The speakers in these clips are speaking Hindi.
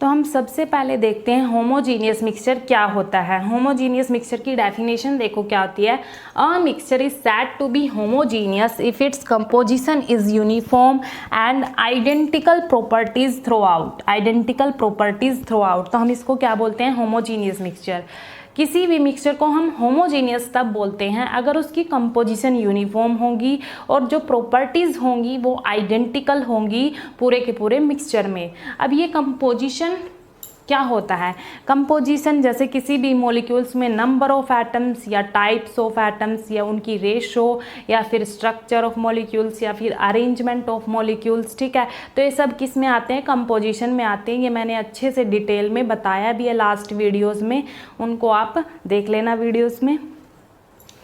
तो हम सबसे पहले देखते हैं होमोजीनियस मिक्सचर क्या होता है। होमोजीनियस मिक्सचर की डेफिनेशन देखो क्या होती है। A mixture is said to be homogeneous if its composition is uniform and identical properties throughout. Identical properties throughout, तो हम इसको क्या बोलते हैं, होमोजीनियस मिक्सचर। किसी भी मिक्सचर को हम होमोजीनियस तब बोलते हैं अगर उसकी कंपोजिशन यूनिफॉर्म होगी और जो प्रॉपर्टीज़ होंगी वो आइडेंटिकल होंगी पूरे के पूरे मिक्सचर में। अब ये कंपोजिशन क्या होता है, कंपोजिशन जैसे किसी भी मॉलिक्यूल्स में नंबर ऑफ एटम्स या टाइप्स ऑफ एटम्स या उनकी रेशो या फिर स्ट्रक्चर ऑफ मॉलिक्यूल्स या फिर अरेंजमेंट ऑफ मॉलिक्यूल्स, ठीक है। तो ये सब किस में आते हैं, कंपोजिशन में आते हैं। ये मैंने अच्छे से डिटेल में बताया भी है लास्ट वीडियोज़ में, उनको आप देख लेना वीडियोज़ में।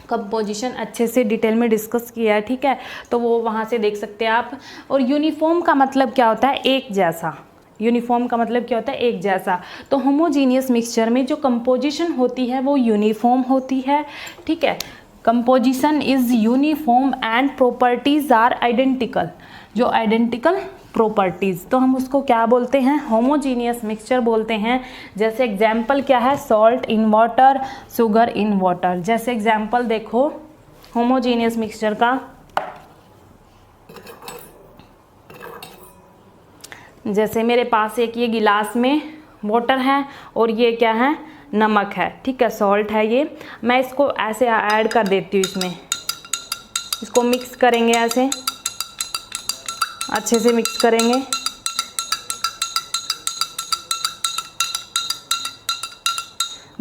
कंपोजिशन अच्छे से डिटेल में डिस्कस किया है, ठीक है, तो वो वहाँ से देख सकते हैं आप। और यूनिफॉर्म का मतलब क्या होता है, एक जैसा। यूनिफॉर्म का मतलब क्या होता है, एक जैसा। तो होमोजीनियस मिक्सचर में जो कंपोजिशन होती है वो यूनिफॉर्म होती है, ठीक है। Composition is uniform and properties are identical. जो आइडेंटिकल प्रॉपर्टीज़, तो हम उसको क्या बोलते हैं, होमोजीनियस मिक्सचर बोलते हैं। जैसे एग्जाम्पल क्या है, salt in water, sugar in water. जैसे एग्जाम्पल देखो होमोजीनियस मिक्सचर का, जैसे मेरे पास एक ये गिलास में वाटर है और ये क्या है, नमक है, ठीक है, सॉल्ट है ये। मैं इसको ऐसे ऐड कर देती हूँ इसमें, इसको मिक्स करेंगे, ऐसे अच्छे से मिक्स करेंगे।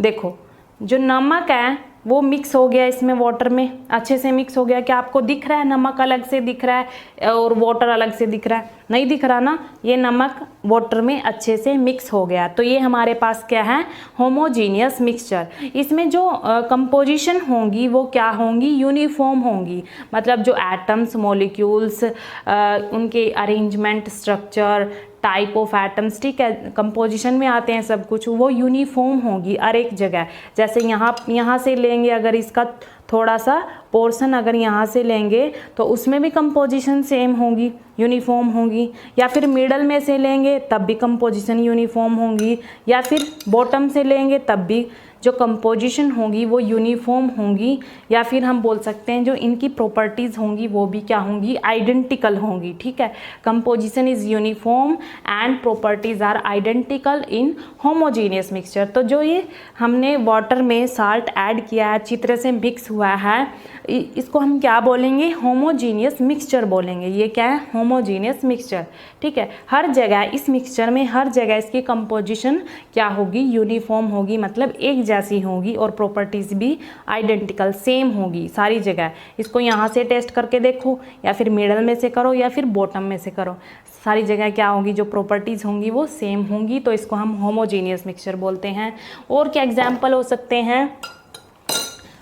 देखो जो नमक है वो मिक्स हो गया इसमें, वाटर में अच्छे से मिक्स हो गया। क्या आपको दिख रहा है नमक अलग से दिख रहा है और वाटर अलग से दिख रहा है, नहीं दिख रहा ना। ये नमक वाटर में अच्छे से मिक्स हो गया, तो ये हमारे पास क्या है, होमोजीनियस मिक्सचर। इसमें जो कंपोजिशन होंगी वो क्या होंगी, यूनिफॉर्म होंगी। मतलब जो एटम्स, मॉलिक्यूल्स, उनके arrangement, structure, type of atoms, ठीक है, कंपोजिशन में आते हैं सब कुछ, वो यूनिफॉर्म होगी हर एक जगह। जैसे यहाँ से लेंगे अगर इसका थोड़ा सा पोर्शन अगर यहाँ से लेंगे तो उसमें भी कंपोजिशन सेम होगी, यूनिफॉर्म होगी। या फिर मिडल में से लेंगे तब भी कंपोजिशन यूनिफॉर्म होंगी, या फिर बॉटम से लेंगे तब भी जो कंपोजिशन होगी वो यूनिफॉर्म होंगी। या फिर हम बोल सकते हैं जो इनकी प्रॉपर्टीज़ होंगी वो भी क्या होंगी, आइडेंटिकल होंगी, ठीक है। Composition is uniform and properties are identical in homogeneous mixture. तो जो ये हमने वाटर में साल्ट ऐड किया है, अच्छी तरह से मिक्स हुआ है, इसको हम क्या बोलेंगे, होमोजीनियस मिक्सचर बोलेंगे। ये क्या है, होमोजीनियस मिक्सचर, ठीक है। हर जगह इस मिक्सचर में हर जगह इसकी कंपोजिशन क्या होगी, यूनिफॉर्म होगी, मतलब एक जैसी होगी और प्रॉपर्टीज़ भी आइडेंटिकल सेम होगी सारी जगह। इसको यहाँ से टेस्ट करके देखो, या फिर मिडल में से करो या फिर बॉटम में से करो, सारी जगह क्या होगी, जो प्रॉपर्टीज़ होंगी वो सेम होंगी। तो इसको हम होमोजीनियस मिक्सचर बोलते हैं। और क्या एग्जाम्पल हो सकते हैं,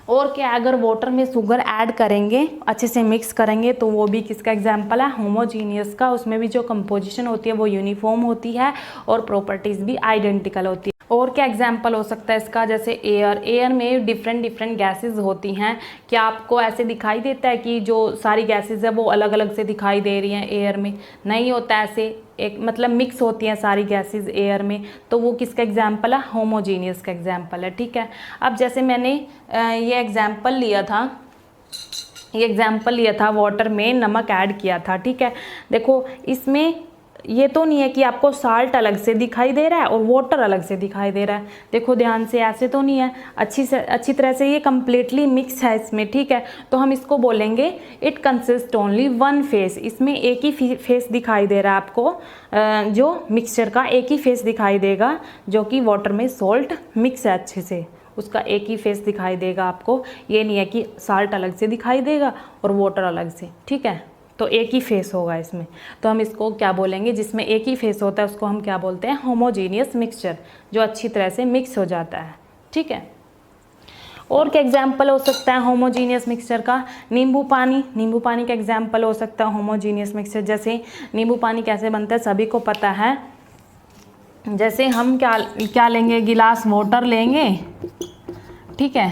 और क्या, अगर वाटर में शुगर ऐड करेंगे, अच्छे से मिक्स करेंगे, तो वो भी किसका एग्जाम्पल है, होमोजीनियस का। उसमें भी जो कंपोजिशन होती है वो यूनिफॉर्म होती है और प्रॉपर्टीज़ भी आइडेंटिकल होती है। और क्या एग्जाम्पल हो सकता है इसका, जैसे एयर। एयर में डिफरेंट गैसेस होती हैं। क्या आपको ऐसे दिखाई देता है कि जो सारी गैसेस है वो अलग अलग से दिखाई दे रही हैं एयर में, नहीं होता ऐसे, एक मतलब मिक्स होती हैं सारी गैसेस एयर में। तो वो किसका एग्जाम्पल है, होमोजीनियस का एग्जाम्पल है, ठीक है। अब जैसे मैंने ये एग्जाम्पल लिया था, वाटर में नमक ऐड किया था, ठीक है। देखो इसमें ये तो नहीं है कि आपको साल्ट अलग से दिखाई दे रहा है और वाटर अलग से दिखाई दे रहा है। देखो ध्यान से, ऐसे तो नहीं है, अच्छी तरह से ये कम्प्लीटली मिक्स है इसमें, ठीक है। तो हम इसको बोलेंगे it consist only one face. इसमें एक ही फेस दिखाई दे रहा है आपको, जो मिक्सचर का एक ही फेस दिखाई देगा, जो कि वाटर में सॉल्ट मिक्स है अच्छे से, उसका एक ही फेस दिखाई देगा आपको। ये नहीं है कि साल्ट अलग से दिखाई देगा और वाटर अलग से, ठीक है। तो एक ही फेस होगा इसमें। तो हम इसको क्या बोलेंगे, जिसमें एक ही फेस होता है उसको हम क्या बोलते हैं, होमोजीनियस मिक्सचर, जो अच्छी तरह से मिक्स हो जाता है, ठीक है। और क्या एग्जाम्पल हो सकता है होमोजीनियस मिक्सचर का, नींबू पानी का एग्जाम्पल हो सकता है होमोजीनियस मिक्सचर। जैसे नींबू पानी कैसे बनता है सभी को पता है। जैसे हम क्या लेंगे, गिलास वाटर लेंगे, ठीक है।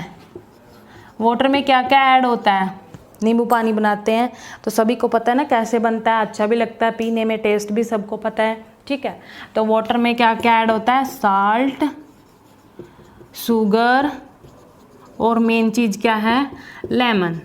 वाटर में क्या क्या ऐड होता है, नींबू पानी बनाते हैं तो सभी को पता है ना कैसे बनता है, अच्छा भी लगता है पीने में, टेस्ट भी सबको पता है, ठीक है। तो वाटर में क्या क्या ऐड होता है, साल्ट, शुगर और मेन चीज़ क्या है, लेमन।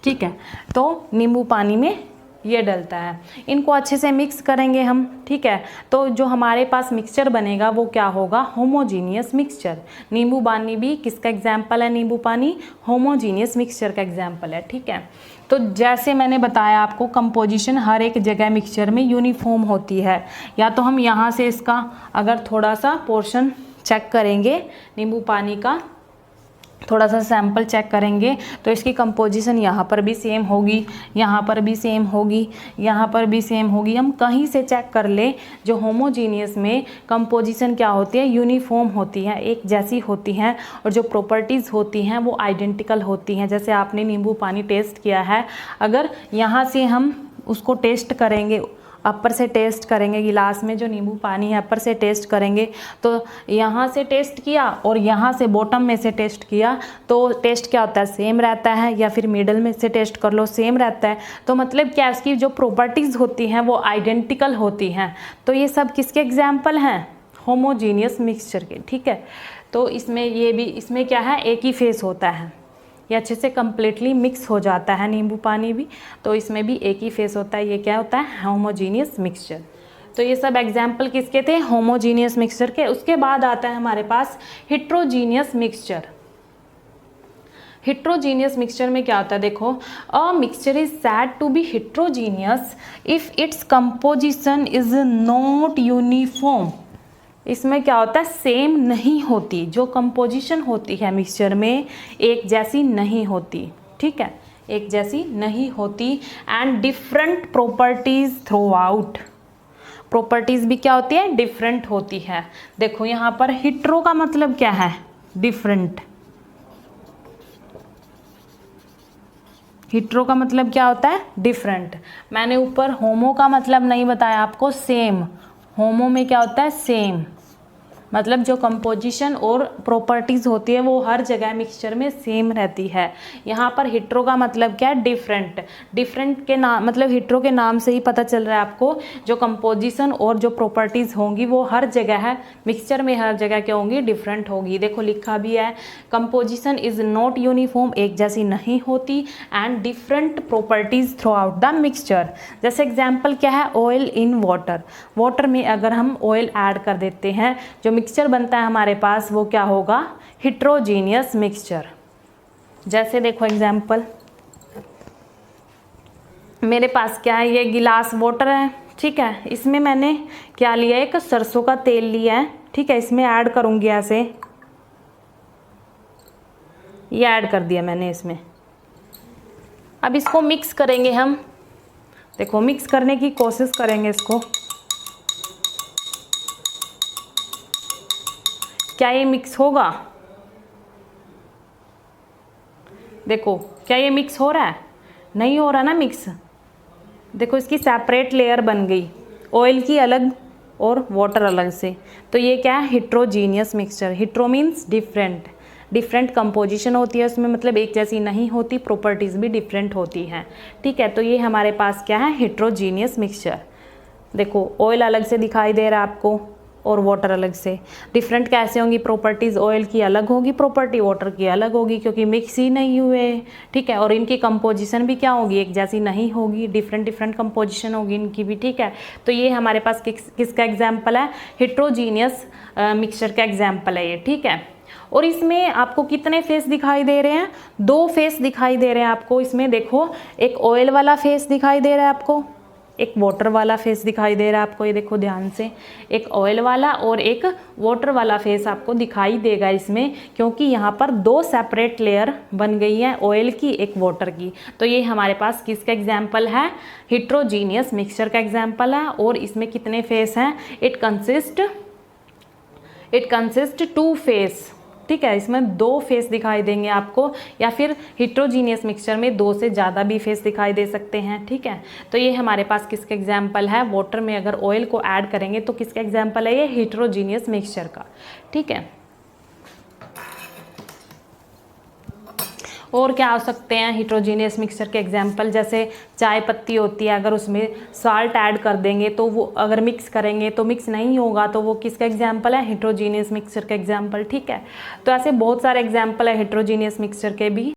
ठीक है, तो नींबू पानी में ये डलता है। इनको अच्छे से मिक्स करेंगे हम। ठीक है, तो जो हमारे पास मिक्सचर बनेगा वो क्या होगा, होमोजीनियस मिक्सचर। नींबू पानी भी किसका एग्जाम्पल है, नींबू पानी होमोजीनियस मिक्सचर का एग्जाम्पल है। ठीक है, तो जैसे मैंने बताया आपको, कंपोजिशन हर एक जगह मिक्सचर में यूनिफॉर्म होती है। या तो हम यहाँ से इसका अगर थोड़ा सा पोर्शन चेक करेंगे नींबू पानी का, थोड़ा सा सैंपल चेक करेंगे तो इसकी कंपोजिशन यहाँ पर भी सेम होगी, यहाँ पर भी सेम होगी, यहाँ पर भी सेम होगी। हम कहीं से चेक कर ले, जो होमोजीनियस में कंपोजिशन क्या होती है, यूनिफॉर्म होती है, एक जैसी होती हैं, और जो प्रॉपर्टीज़ होती हैं वो आइडेंटिकल होती हैं। जैसे आपने नींबू पानी टेस्ट किया है, अगर यहाँ से हम उसको टेस्ट करेंगे, अपर से टेस्ट करेंगे, गिलास में जो नींबू पानी है अपर से टेस्ट करेंगे, तो यहाँ से टेस्ट किया और यहाँ से बॉटम में से टेस्ट किया, तो टेस्ट क्या होता है, सेम रहता है। या फिर मिडल में से टेस्ट कर लो, सेम रहता है। तो मतलब क्या, इसकी जो प्रॉपर्टीज़ होती हैं वो आइडेंटिकल होती हैं। तो ये सब किसके एग्जाम्पल हैं, होमोजीनियस मिक्सचर के। ठीक है, तो इसमें ये भी, इसमें क्या है, एक ही फेस होता है, ये अच्छे से कम्प्लीटली मिक्स हो जाता है नींबू पानी भी, तो इसमें भी एक ही फेस होता है। ये क्या होता है, होमोजीनियस मिक्सचर। तो ये सब एग्जाम्पल किसके थे, होमोजीनियस मिक्सचर के। उसके बाद आता है हमारे पास हेट्रोजीनियस मिक्सचर। हेट्रोजीनियस मिक्सचर में क्या होता है, देखो, a mixture is said to be heterogeneous if its composition is not uniform. इसमें क्या होता है, सेम नहीं होती, जो कंपोजिशन होती है मिक्सचर में एक जैसी नहीं होती। ठीक है, एक जैसी नहीं होती। And different properties through out, properties भी क्या होती है, डिफरेंट होती है। देखो यहाँ पर हिट्रो का मतलब क्या है, डिफरेंट। हिट्रो का मतलब क्या होता है, डिफरेंट। मैंने ऊपर होमो का मतलब नहीं बताया आपको, सेम। होमो में क्या होता है, सेम, मतलब जो कंपोजिशन और प्रॉपर्टीज़ होती है वो हर जगह मिक्सचर में सेम रहती है। यहाँ पर हिट्रो का मतलब क्या है, डिफरेंट। डिफरेंट के नाम, मतलब हिट्रो के नाम से ही पता चल रहा है आपको, जो कंपोजिशन और जो प्रॉपर्टीज़ होंगी वो हर जगह है मिक्सचर में, हर जगह क्या होंगी, डिफरेंट होगी। देखो लिखा भी है, कंपोजिशन इज नॉट यूनिफॉर्म, एक जैसी नहीं होती, and different properties through out the mixture. जैसे एग्जाम्पल क्या है, ऑयल इन वाटर। वाटर में अगर हम ऑयल ऐड कर देते हैं, जो मिक्सचर बनता है हमारे पास वो क्या होगा, हेट्रोजीनियस मिक्सचर। जैसे देखो एग्जाम्पल, मेरे पास क्या है, ये गिलास वाटर है। ठीक है, इसमें मैंने क्या लिया है, एक सरसों का तेल लिया है। ठीक है, इसमें ऐड करूंगी, ऐसे ये ऐड कर दिया मैंने इसमें। अब इसको मिक्स करेंगे हम। देखो मिक्स करने की कोशिश करेंगे इसको, क्या ये मिक्स होगा, देखो क्या ये मिक्स हो रहा है, नहीं हो रहा ना मिक्स। देखो इसकी सेपरेट लेयर बन गई, ऑयल की अलग और वाटर अलग से। तो ये क्या है, heterogeneous mixture. Hetero means different, different composition होती है उसमें, मतलब एक जैसी नहीं होती, प्रॉपर्टीज़ भी डिफरेंट होती हैं। ठीक है, तो ये हमारे पास क्या है, हेट्रोजीनियस मिक्सचर। देखो ऑयल अलग से दिखाई दे रहा है आपको और वाटर अलग से। डिफरेंट कैसे होंगी प्रॉपर्टीज़, ऑयल की अलग होगी प्रॉपर्टी, वाटर की अलग होगी, क्योंकि मिक्स ही नहीं हुए। ठीक है, और इनकी कंपोजिशन भी क्या होगी, एक जैसी नहीं होगी, डिफरेंट डिफरेंट कंपोजिशन होगी इनकी भी। ठीक है, तो ये हमारे पास किसका एग्जाम्पल है, हेट्रोजीनियस मिक्सचर का एग्जाम्पल है ये। ठीक है, और इसमें आपको कितने फेस दिखाई दे रहे हैं, 2 फेस दिखाई दे रहे हैं आपको इसमें। देखो एक ऑयल वाला फेस दिखाई दे रहा है आपको, एक वाटर वाला फेस दिखाई दे रहा है आपको। ये देखो ध्यान से, एक ऑयल वाला और एक वाटर वाला फेस आपको दिखाई देगा इसमें, क्योंकि यहाँ पर 2 सेपरेट लेयर बन गई है, ऑयल की एक वाटर की। तो ये हमारे पास किसका एग्जाम्पल है, हेट्रोजीनियस मिक्सचर का एग्जाम्पल है। और इसमें कितने फेस हैं, इट कंसिस्ट 2 फेस। ठीक है, इसमें 2 फेस दिखाई देंगे आपको, या फिर हेट्रोजीनियस मिक्सचर में 2 से ज़्यादा भी फेस दिखाई दे सकते हैं। ठीक है, तो ये हमारे पास किसका एग्जाम्पल है, वाटर में अगर ऑयल को ऐड करेंगे तो किसका एग्जाम्पल है, ये हेट्रोजीनियस मिक्सचर का। ठीक है, और क्या हो सकते हैं हिट्रोजीनियस मिक्सचर के एग्जाम्पल, जैसे चाय पत्ती होती है, अगर उसमें साल्ट ऐड कर देंगे तो वो अगर मिक्स करेंगे तो मिक्स नहीं होगा, तो वो किसका एग्जाम्पल है, हिट्रोजीनियस मिक्सचर का एग्जाम्पल। ठीक है, तो ऐसे बहुत सारे एग्जाम्पल है हिट्रोजीनियस मिक्सचर के भी।